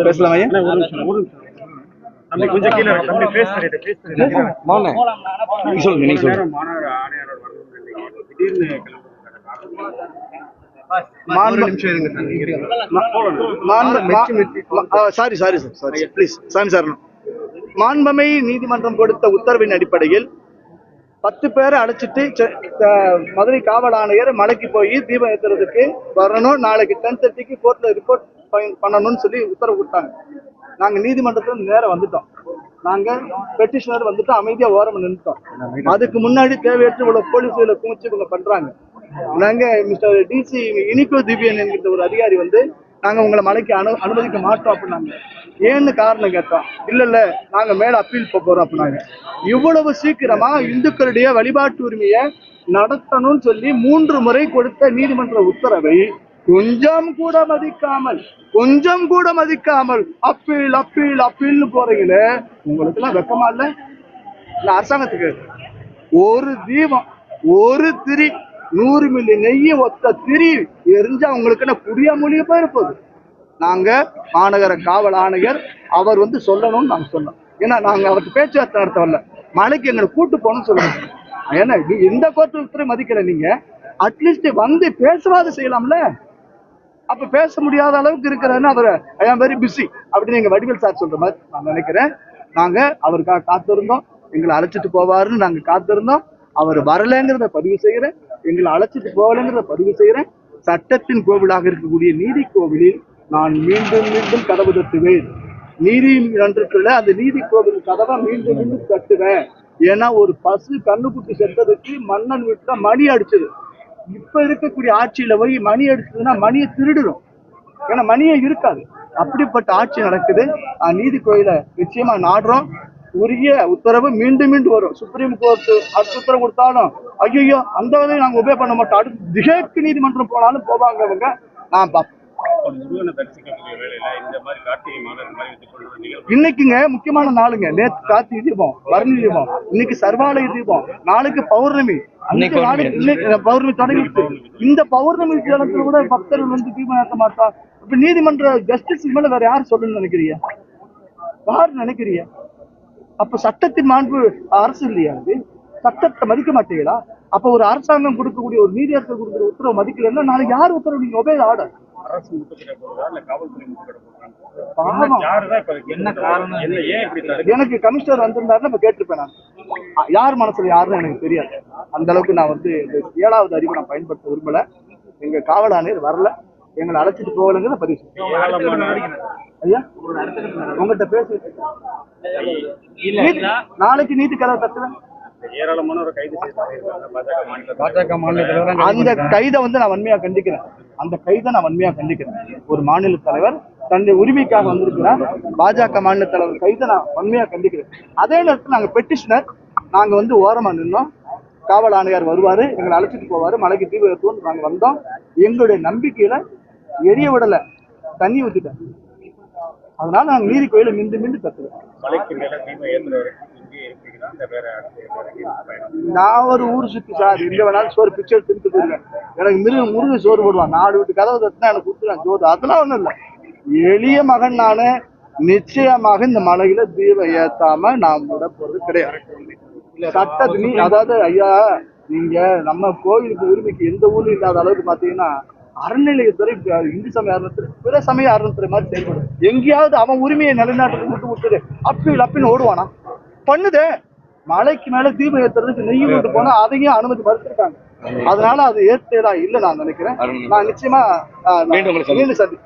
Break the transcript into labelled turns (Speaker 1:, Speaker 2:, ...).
Speaker 1: பேசலாம் ஐயா.
Speaker 2: தம்பி கொஞ்சம் கீழே தம்பி பேஸ் பண்ணிட்டு
Speaker 1: நீங்க சொல்லுங்க, நீங்க சொல்லுங்க.
Speaker 2: மாநகர ஆணையாளர் வரணும் திடீர்னு
Speaker 1: மாண்பமை நீதிமன்றம் கொடுத்த உத்தரவின் அடிப்படையில் 10 பேரை அழைச்சிட்டு மதுரை காவல் ஆணையர் மலைக்கு போய் தீபம் ஏற்றுறதுக்கு வரணும், நாளைக்கு 10:30க்கு கோர்ட்ல ரிப்போர்ட் பண்ணணும்னு சொல்லி உத்தரவு கொடுத்தாங்க. நாங்க நீதிமன்றத்துல நேரம் வந்துட்டோம். நாங்க பெட்டிஷனர் வந்துட்டு அமைதியா ஓரம் நின்றுட்டோம். அதுக்கு முன்னாடி தேவையற்ற இவ்வளவு போலீஸ்களை குமிச்சு இவங்க பண்றாங்க. நாங்க மிஸ்டர் டிசி இனிகோ திவ்யன் என்கிற ஒரு அதிகாரி வந்து நாங்க உங்களை மலைக்கு அனுமதிக்க மாட்டோம் அப்படின்னாங்க. ஏன்னு காரணம் கேட்டோம். இல்ல நாங்க மேல அப்பீல் போறோம் அப்படின்னாங்க. இவ்வளவு சீக்கிரமா இந்துக்களுடைய வழிபாட்டு உரிமையை நடத்தணும்னு சொல்லி 3 முறை கொடுத்த நீதிமன்ற உத்தரவை கொஞ்சம் கூட மதிக்காமல் அப்பீல் அப்பீல் அப்பீல்னு போறீங்களே, உங்களுக்கு எல்லாம் வெக்கமா இல்ல? அரசாங்கத்துக்கு ஒரு தீபம், ஒரு திரி, 100 மில்லி நெய்ய ஒத்த திரி எரிஞ்சா உங்களுக்கு என்ன புரிய மொழிய போயிருப்போது. நாங்க மாநகர காவல் ஆணையர் அவர் வந்து சொல்லணும்னு நாங்க சொன்னோம். ஏன்னா நாங்க அவருக்கு பேச்சுவார்த்தை நடத்த வரல, மலைக்கு எங்களை கூட்டு போகணும்னு சொல்லணும். ஏன்னா எந்த கோர்ட்டு உத்தரவு மதிக்கல, நீங்க அட்லீஸ்ட் வந்து பேசுவாது செய்யலாம்ல. அப்ப பேச முடியாத அளவுக்கு இருக்கிறாருன்னு அவர் ஐ ஆம் வெரி பிஸி அப்படின்னு எங்க வடிவேல் சார் சொல்ற மாதிரி நான் நினைக்கிறேன். நாங்க அவருக்காக காத்திருந்தோம், எங்களை அழைச்சிட்டு போவாருன்னு நாங்க காத்திருந்தோம். அவர் வரலைங்கிறத பதிவு செய்யறேன், எங்களை அழைச்சிட்டு போகலைங்கிறத பதிவு செய்யறேன். சட்டத்தின் கோவிலாக இருக்கக்கூடிய நீதி கோவிலில் நான் மீண்டும் மீண்டும் கதவு தட்டுவேன். நீதிமன்றத்துல அந்த நீதி கோவில் கதவை மீண்டும் மீண்டும் தட்டுவேன். ஏன்னா ஒரு பசு கண்ணுக்குட்டி சென்றதுக்கு மன்னன் வீட்டுல மணி அடிச்சது. இப்ப இருக்கக்கூடிய ஆட்சியில போய் மணி அடிச்சதுன்னா மணியை திருடுறோம், ஏன்னா மணியே இருக்காது. அப்படிப்பட்ட ஆட்சி நடக்குது. நீதி கோயில நிச்சயமா நாடுறோம். உரிய உத்தரவு மீண்டும் மீண்டும் வரும். சுப்ரீம் கோர்ட் அடுத்த உத்தரவு கொடுத்தாலும் ஐயோ அந்த வகையை நாங்க உபயோக பண்ண மாட்டோம். அடுத்து திகேக்கு நீதிமன்றம் போனாலும் போவாங்க அவங்க. இன்னைக்குங்க முக்கியமான நாளுங்க. நேற்று கார்த்திகை தீபம், பரணி தீபம், இன்னைக்கு சர்வாலய தீபம், நாளைக்கு பௌர்ணமி. பௌர்ணமி தொடங்கிட்டு இந்த பௌர்ணமி தினத்துல கூட பக்தர்கள் வந்து தீபம் ஏற்ற மாட்டா. இப்ப நீதிமன்ற ஜஸ்டிஸ் மேல வேற யாரு சொல்லணும்னு நினைக்கிறீங்க? யாரு நினைக்கிறீங்க? அப்ப சட்டத்தின் மாண்பு அரசு இல்லையா? அது சட்டத்தை மதிக்க மாட்டீங்களா? அப்ப ஒரு அரசாங்கம் கொடுக்கக்கூடிய ஒரு நீதியரசர் கொடுக்குற உத்தரவு மதிக்கலன்னா நாளைக்கு யார் உத்தரவு நீங்க ஒபே ஆர்டர்? எனக்கு கமிஷனர் வந்திருந்தாருன்னு இப்ப கேட்டிருப்பேன். நான் யார் மனசுல யாருன்னு எனக்கு தெரியாது. அந்த அளவுக்கு நான் வந்து 7வது அறிவு நான் பயன்படுத்த விரும்பல. எங்க காவல் ஆணையர் வரல, எங்களை அழைச்சிட்டு போகலங்கிறத பதிவு ஐயா உங்ககிட்ட பேச. நாளைக்கு நீதி கதவை தட்டுவேன். அந்த கைதை வந்து நான் வன்மையா கண்டிக்கிறேன். அந்த கைதை நான் வன்மையா கண்டிக்கிறேன். ஒரு மாநில தலைவர் தன்னுடைய உரிமைக்காக வந்திருக்கிறார். பாஜக மாநில தலைவர் கைதை நான் வன்மையா கண்டிக்கிறேன். அதே நேரத்தில் நாங்க பெட்டிஷனர் நாங்க வந்து ஓரமா நின்னோம். காவல் ஆணையர் வருவாரு, எங்களை அழைச்சிட்டு போவாரு, மலைக்கு தீபம் ஏற்றுவோம். நாங்க வந்தோம். எங்களுடைய நம்பிக்கையில எரிய விடல, தண்ணி ஊத்திட்டேன். அதனால நாங்க நீதி கோயில மீண்டும் மீண்டும் தத்துவேன். நான் ஒரு ஊர் சுத்தி சார், எங்க வேணாலும் சோறு பிச்சை தின்ட்டு போயிருவேன். எனக்கு முருகன் சோறு போடுவான். 4 வீட்டு கதவை தட்டினா எனக்கு கொடுத்துருவேன் சோறு. அதெல்லாம் ஒண்ணும் இல்லை. எளிய மகன் நானு. நிச்சயமாக இந்த மலையில தீபம் ஏத்தாம நான் விட போறது கிடையாது. சட்டத்து அதாவது ஐயா, நீங்க நம்ம கோயிலுக்கு உரிமைக்கு எந்த ஊர்ல இல்லாத அளவுக்கு பாத்தீங்கன்னா அறநிலையத்துறை இந்து சமய அறநிலையத்துறை பிற சமய அறநிலையத்துறை மாதிரி செயல்படும். எங்கேயாவது அவன் உரிமையை நிலைநாட்டுக்கு விட்டுது அப்பின்னு ஓடுவானா? பண்ணுதே. மலைக்கு மேல தீபம் ஏத்துறதுக்கு நெய் கொண்டு போனா அதையும் அனுமதி மறுத்திருக்காங்க. அதனால அது ஏற்றதா இல்லை நான் நினைக்கிறேன். நான் நிச்சயமா மீண்டும் சந்தி